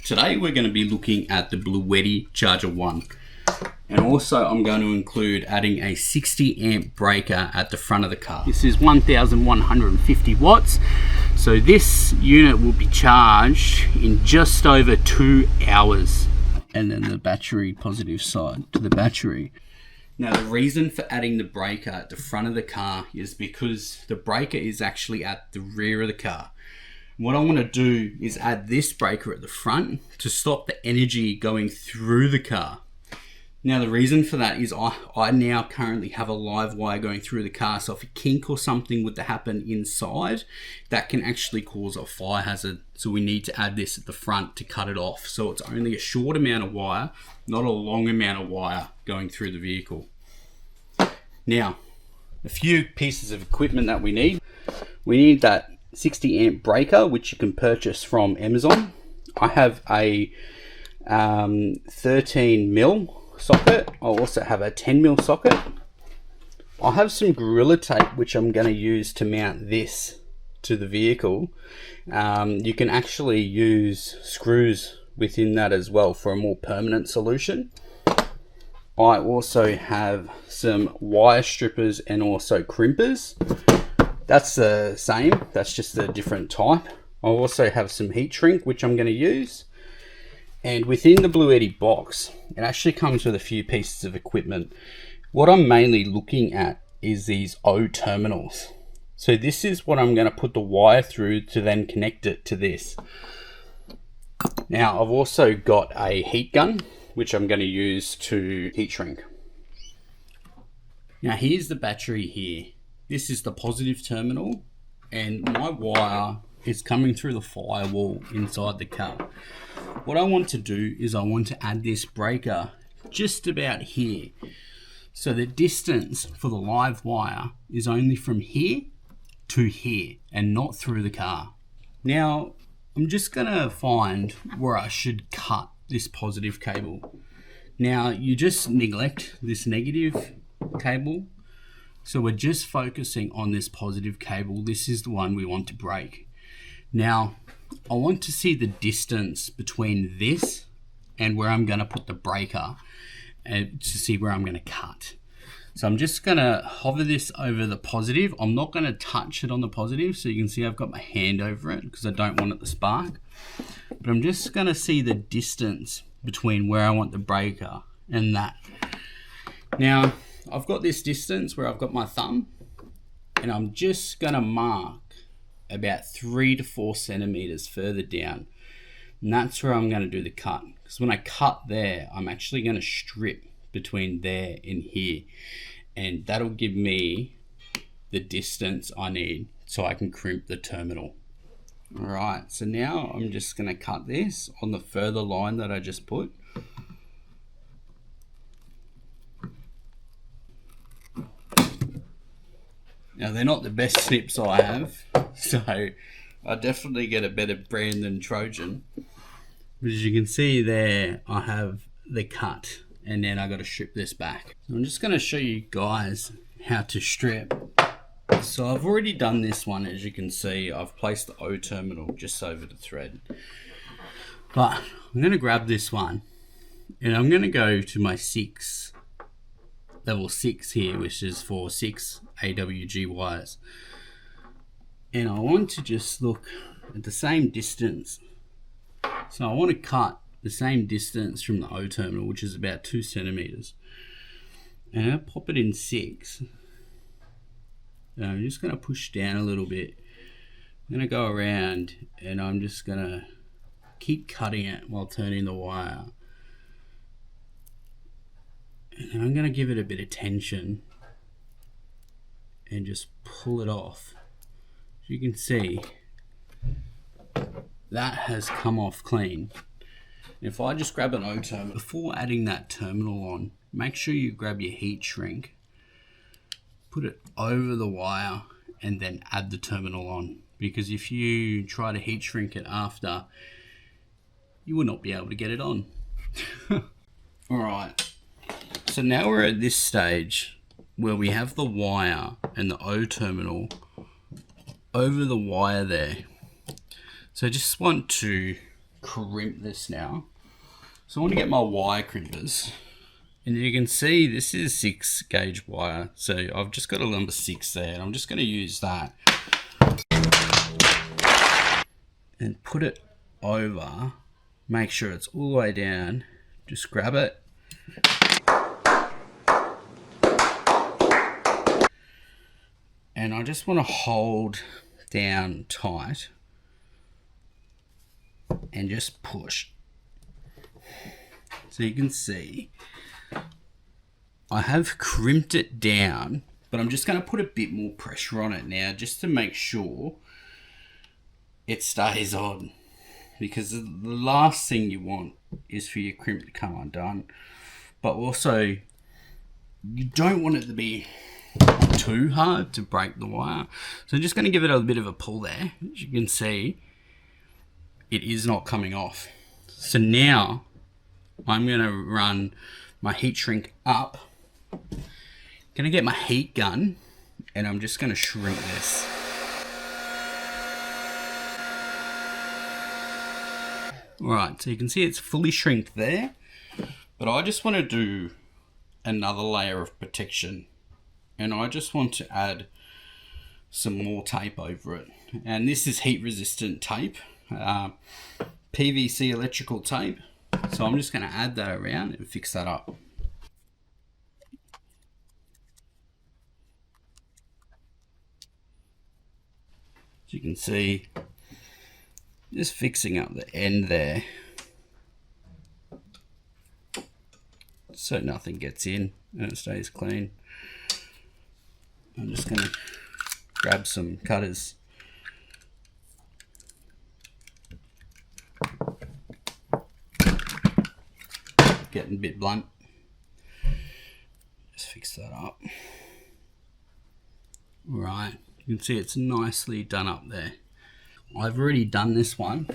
Today we're going to be looking at the Bluetti Charger 1. And also I'm going to include adding a 60 amp breaker at the front of the car. This is 1150 watts. So this unit will be charged in just over 2 hours. And then the battery, positive side to the battery. Now the reason for adding the breaker at the front of the car is because the breaker is actually at the rear of the car. What I want to do is add this breaker at the front to stop the energy going through the car. Now the reason for that is I now currently have a live wire going through the car, so if a kink or something were to happen inside, that can actually cause a fire hazard. So we need to add this at the front to cut it off. So it's only a short amount of wire, not a long amount of wire going through the vehicle. Now, a few pieces of equipment that we need. We need that 60 amp breaker, which you can purchase from Amazon. I have a 13 mil socket. I also have a 10 mil socket. I have some Gorilla Tape which I'm going to use to mount this to the vehicle. You can actually use screws within that as well for a more permanent solution. I also have some wire strippers and also crimpers. That's the same, that's just a different type. I also have some heat shrink which I'm going to use. And within the Bluetti box, it actually comes with a few pieces of equipment. What I'm mainly looking at is these O terminals. So this is what I'm going to put the wire through to then connect it to this. Now I've also got a heat gun which I'm going to use to heat shrink. Now here's the battery here. This is the positive terminal and my wire is coming through the firewall inside the car. What I want to do is I want to add this breaker just about here. So the distance for the live wire is only from here to here and not through the car. Now I'm just gonna find where I should cut this positive cable. Now you just neglect this negative cable. So we're just focusing on this positive cable. This is the one we want to break. Now, I want to see the distance between this and where I'm going to put the breaker to see where I'm going to cut. So I'm just going to hover this over the positive. I'm not going to touch it on the positive, so you can see I've got my hand over it because I don't want it to spark. But I'm just going to see the distance between where I want the breaker and that. Now, I've got this distance where I've got my thumb, and I'm just going to mark about 3 to 4 centimeters further down, and that's where I'm going to do the cut. Because when I cut there, I'm actually going to strip between there and here, and that'll give me the distance I need so I can crimp the terminal. Alright, so now I'm just going to cut this on the further line that I just put. Now they're not the best snips I have, so I definitely get a better brand than Trojan. But as you can see there, I have the cut, and then I got to strip this back. So I'm just going to show you guys how to strip. So I've already done this one. As you can see, I've placed the O terminal just over the thread. But I'm going to grab this one, and I'm going to go to my level 6 here, which is for 6 AWG wires, and I want to just look at the same distance. So I want to cut the same distance from the O terminal, which is about 2 centimeters, and I'll pop it in 6. And I'm just going to push down a little bit. I'm going to go around, and I'm just going to keep cutting it while turning the wire. And then I'm going to give it a bit of tension and just pull it off. As you can see, that has come off clean. If I just grab an O terminal, before adding that terminal on, make sure you grab your heat shrink, put it over the wire, and then add the terminal on. Because if you try to heat shrink it after, you will not be able to get it on. Alright. So now we're at this stage where we have the wire and the O terminal over the wire there. So I just want to crimp this now. So I want to get my wire crimpers. And you can see this is 6 gauge wire. So I've just got a number 6 there, and I'm just going to use that and put it over. Make sure it's all the way down. Just grab it. And I just want to hold down tight and just push. So you can see I have crimped it down, but I'm just going to put a bit more pressure on it now just to make sure it stays on, because the last thing you want is for your crimp to come undone, but also you don't want it to be too hard to break the wire. So I'm just going to give it a bit of a pull there. As you can see, it is not coming off. So now I'm going to run my heat shrink up. Going to get my heat gun, and I'm just going to shrink this. Alright, so you can see it's fully shrinked there, but I just want to do another layer of protection, and I just want to add some more tape over it. And this is heat resistant tape, PVC electrical tape. So I'm just going to add that around and fix that up. As you can see, just fixing up the end there so nothing gets in and it stays clean. I'm just going to grab some cutters. Getting a bit blunt. Just fix that up. Right, you can see it's nicely done up there. I've already done this one,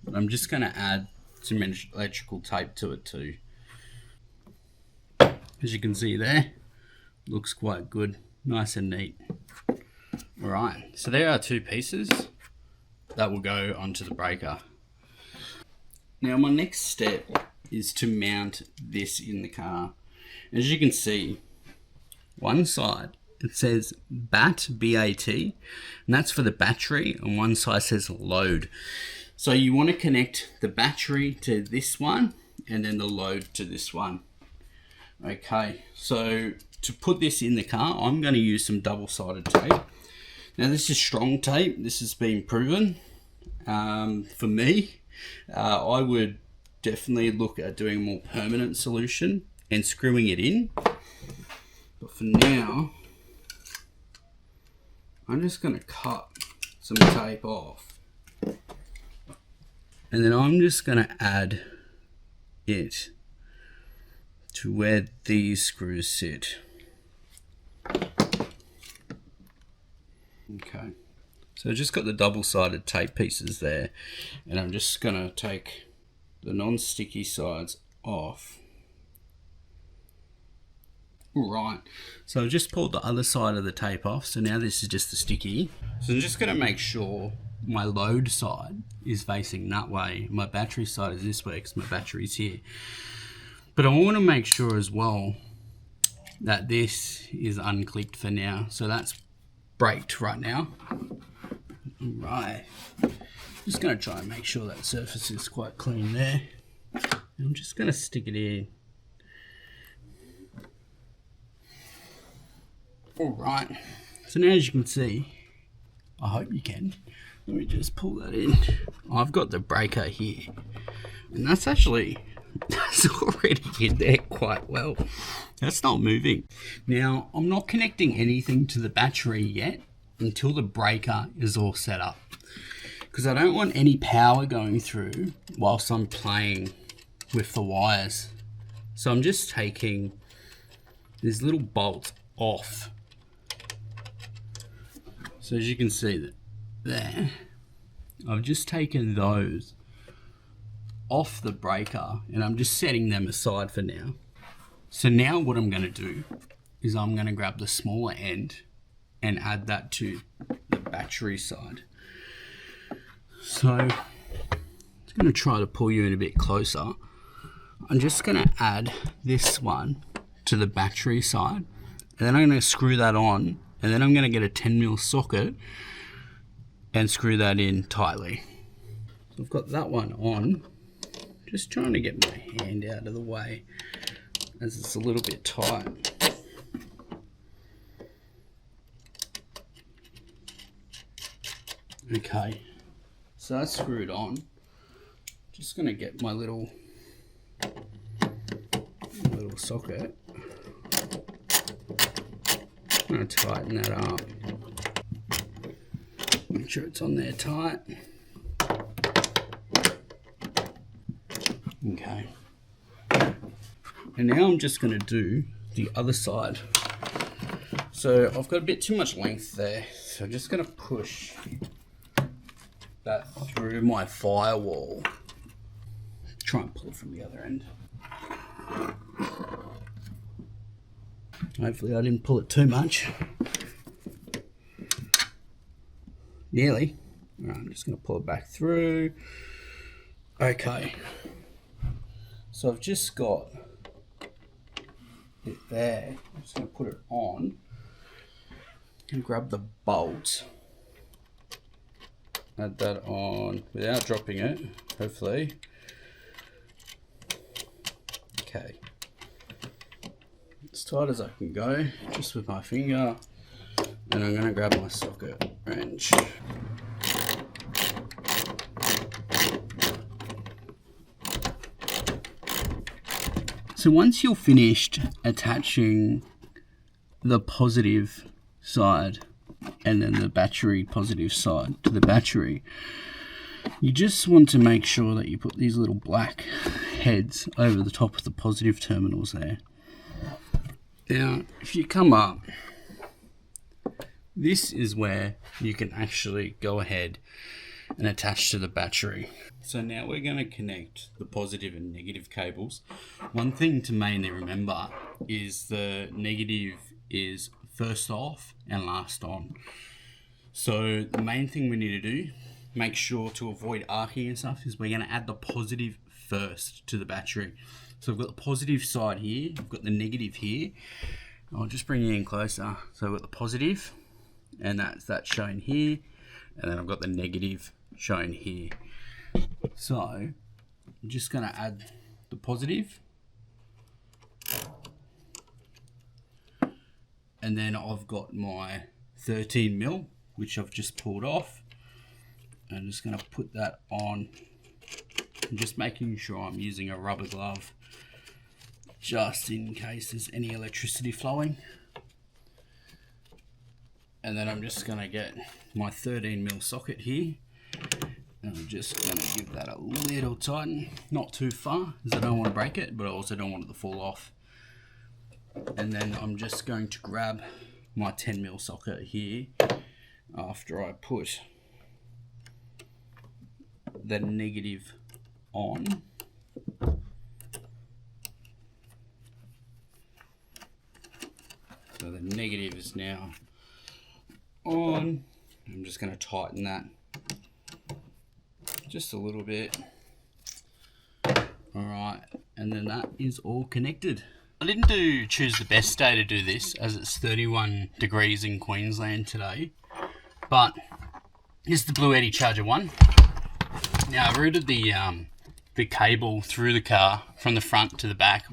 but I'm just going to add some electrical tape to it too. As you can see there, looks quite good, nice and neat. Alright, so there are 2 pieces that will go onto the breaker. Now my next step is to mount this in the car. As you can see, one side it says BAT, B-A-T, and that's for the battery, and one side says load. So you want to connect the battery to this one and then the load to this one. Okay, so to put this in the car, I'm going to use some double-sided tape. Now this is strong tape, this has been proven. For me, I would definitely look at doing a more permanent solution and screwing it in. But for now, I'm just going to cut some tape off. And then I'm just going to add it to where these screws sit. Okay. So I just got the double-sided tape pieces there, and I'm just going to take the non-sticky sides off. Right, so I've just pulled the other side of the tape off, so now this is just the sticky. So I'm just going to make sure my load side is facing that way, my battery side is this way because my battery's here. But I want to make sure as well that this is unclicked for now, so that's braked right now. Right, just going to try and make sure that surface is quite clean there. I'm just going to stick it in. Alright, so now as you can see, I hope you can, let me just pull that in. I've got the breaker here, and that's already in there quite well. That's not moving. Now, I'm not connecting anything to the battery yet until the breaker is all set up, because I don't want any power going through whilst I'm playing with the wires. So I'm just taking these little bolts off. So as you can see that there, I've just taken those off the breaker and I'm just setting them aside for now. So now what I'm going to do is I'm going to grab the smaller end and add that to the battery side. So I'm going to try to pull you in a bit closer. I'm just going to add this one to the battery side, and then I'm going to screw that on, and then I'm going to get a 10mm socket and screw that in tightly. So I've got that one on, just trying to get my hand out of the way as it's a little bit tight. Okay, so that's screwed on. Just going to get my little socket. I'm going to tighten that up. Make sure it's on there tight. Okay. And now I'm just going to do the other side. So I've got a bit too much length there, so I'm just going to push that through my firewall. Try and pull it from the other end. Hopefully I didn't pull it too much. Nearly. Right, I'm just going to pull it back through. Okay. So I've just got it there. I'm just going to put it on and grab the bolt. Add that on without dropping it, hopefully. Okay. As tight as I can go, just with my finger. And I'm going to grab my socket wrench. So once you're finished attaching the positive side and then the battery positive side to the battery, you just want to make sure that you put these little black heads over the top of the positive terminals there. Now, if you come up, this is where you can actually go ahead and attach to the battery. So now we're going to connect the positive and negative cables. One thing to mainly remember is the negative is first off and last on. So the main thing we need to do, make sure to avoid arcing and stuff, is we're going to add the positive first to the battery. So I've got the positive side here, I've got the negative here. I'll just bring you in closer. So I've got the positive, and that's shown here, and then I've got the negative shown here. So I'm just going to add the positive, and then I've got my 13mm, which I've just pulled off. I'm just going to put that on. I'm just making sure I'm using a rubber glove just in case there's any electricity flowing. And then I'm just going to get my 13mm socket here, and I'm just going to give that a little tighten, not too far because I don't want to break it, but I also don't want it to fall off. And then I'm just going to grab my 10mm socket here after I put the negative on. So the negative is now on. I'm just going to tighten that just a little bit. Alright, and then that is all connected. I didn't choose the best day to do this, as it's 31 degrees in Queensland today, but this is the Bluetti Charger 1. Now I routed the cable through the car from the front to the back.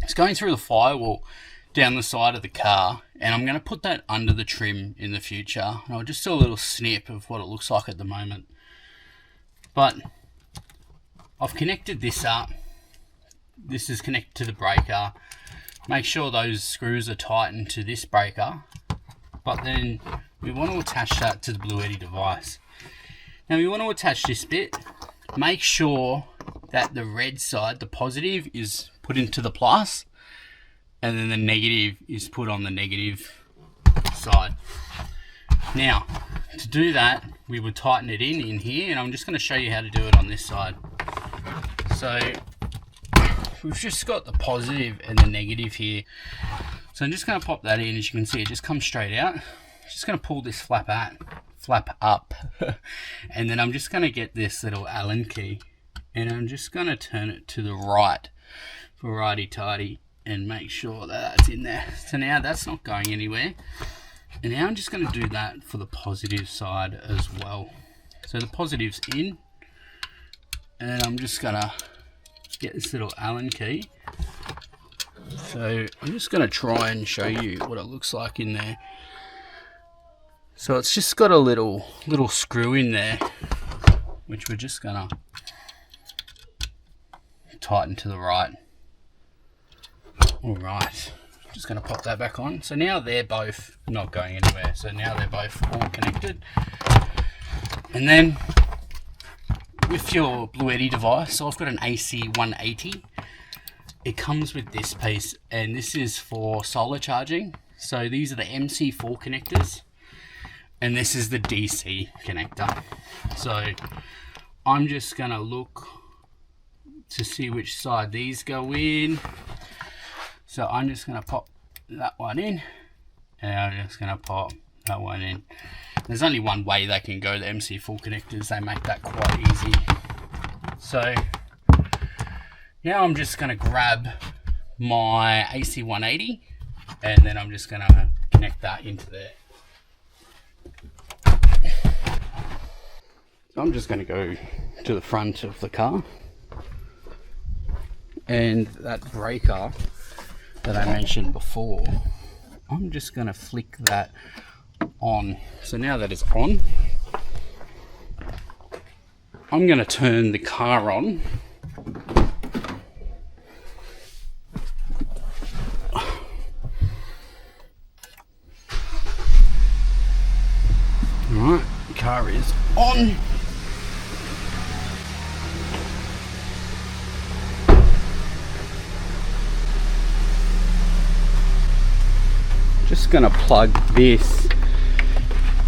It's going through the firewall down the side of the car, and I'm going to put that under the trim in the future. And I'll just do a little snip of what it looks like at the moment. But I've connected this up. This is connected to the breaker. Make sure those screws are tightened to this breaker, but then we want to attach that to the Bluetti device. Now we want to attach this bit. Make sure that the red side, the positive, is put into the plus, and then the negative is put on the negative side. Now, to do that, we would tighten it in here, and I'm just going to show you how to do it on this side. So we've just got the positive and the negative here. So I'm just going to pop that in. As you can see, it just comes straight out. Just going to pull this flap up, and then I'm just going to get this little Allen key and I'm just going to turn it to the right for righty-tighty and make sure that that's in there. So now that's not going anywhere. And now I'm just going to do that for the positive side as well. So the positive's in, and then I'm just going to get this little Allen key. So I'm just going to try and show you what it looks like in there. So it's just got a little screw in there, which we're just going to tighten to the right. All right, just going to pop that back on. So now they're both not going anywhere. So now they're both all connected. And then with your Bluetti device, so I've got an AC 180. It comes with this piece, and this is for solar charging. So these are the MC4 connectors, and this is the DC connector. So I'm just going to look to see which side these go in. So I'm just going to pop that one in, and I'm just going to pop that one in. There's only one way they can go, the MC4 connectors. They make that quite easy. So now I'm just going to grab my AC 180, and then I'm just going to connect that into there. So I'm just going to go to the front of the car, and that breaker that I mentioned before, I'm just going to flick that on. So now that it's on, I'm going to turn the car on. Alright, the car is on. Just going to plug this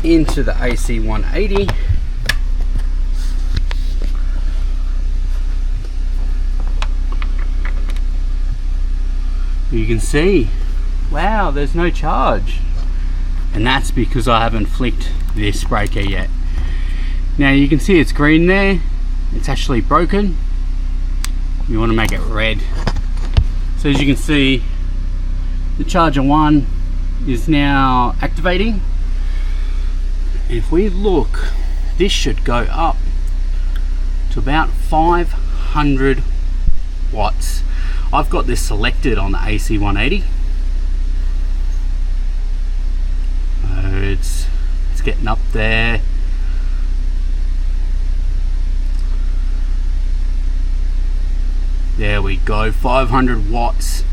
into the AC 180. You can see, wow, there's no charge. And that's because I haven't flicked this breaker yet. Now you can see it's green there. It's actually broken. You want to make it red. So as you can see, the charger 1 is now activating. If we look, this should go up to about 500 watts. I've got this selected on the AC 180. It's getting up there. There we go, 500 watts.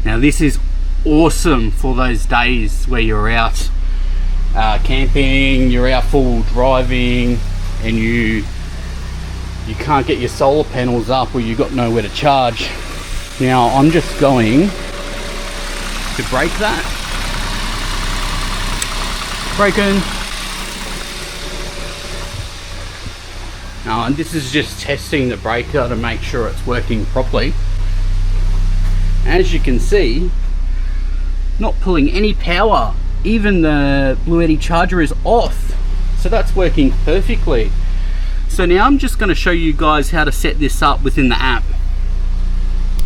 Now this is awesome for those days where you're out camping, you're out full driving, and you can't get your solar panels up, or you got nowhere to charge. Now I'm just going to break that. Broken. Now, and this is just testing the breaker to make sure it's working properly. As you can see, not pulling any power. Even the Bluetti charger is off. So that's working perfectly. So now I'm just going to show you guys how to set this up within the app.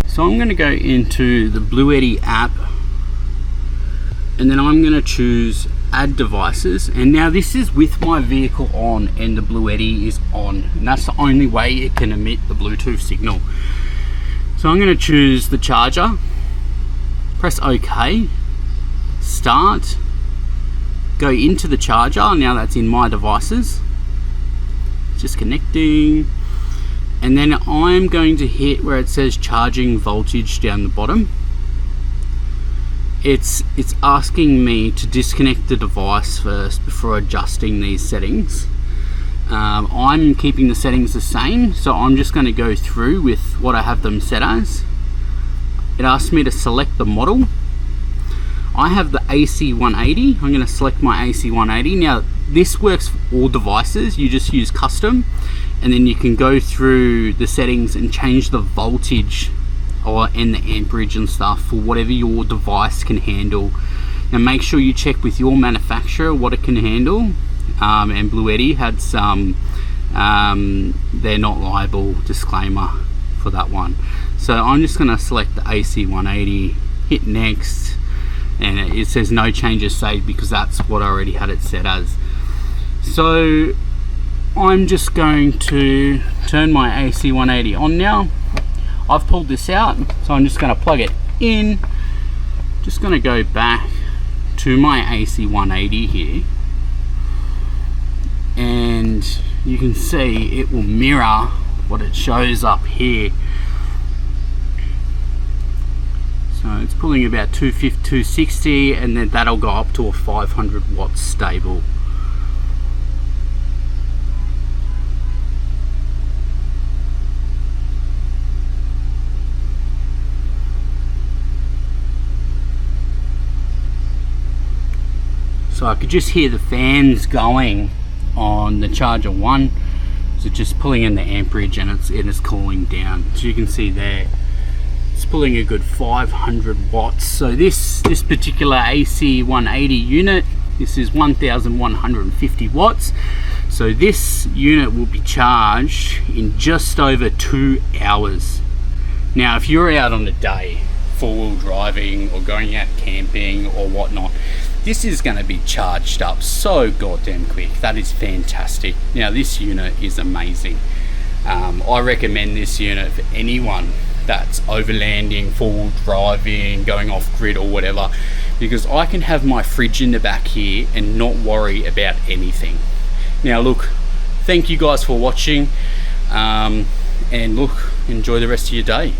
So I'm going to go into the Bluetti app, and then I'm going to choose add devices, and now this is with my vehicle on and the Bluetti is on, and that's the only way it can emit the Bluetooth signal. So I'm going to choose the charger, press OK, start, go into the charger. Now that's in my devices, just connecting, and then I'm going to hit where it says charging voltage down the bottom. It's asking me to disconnect the device first before adjusting these settings. I'm keeping the settings the same, so I'm just going to go through with what I have them set as. It asks me to select the model. I have the AC 180. I'm going to select my AC 180. Now this works for all devices. You just use custom, and then you can go through the settings and change the voltage and the amperage and stuff for whatever your device can handle. Now make sure you check with your manufacturer what it can handle, and Bluetti had some they're not liable, disclaimer for that one. So I'm just going to select the AC180, hit next, and it says no changes saved because that's what I already had it set as. So I'm just going to turn my AC180 on now. I've pulled this out, so I'm just going to plug it in. Just going to go back to my AC180 here, and you can see it will mirror what it shows up here. So it's pulling about 250, 260, and then that'll go up to a 500 watts stable. So I could just hear the fans going on the Charger 1. So just pulling in the amperage, and it's cooling down. As you can see there, it's pulling a good 500 watts. So this particular AC180 unit, this is 1150 watts. So this unit will be charged in just over 2 hours. Now if you're out on a day, four-wheel driving or going out camping or whatnot, this is going to be charged up so goddamn quick. That is fantastic. Now this unit is amazing. I recommend this unit for anyone that's overlanding, four-wheel driving, going off grid or whatever, because I can have my fridge in the back here and not worry about anything. Now look, thank you guys for watching, and look, enjoy the rest of your day.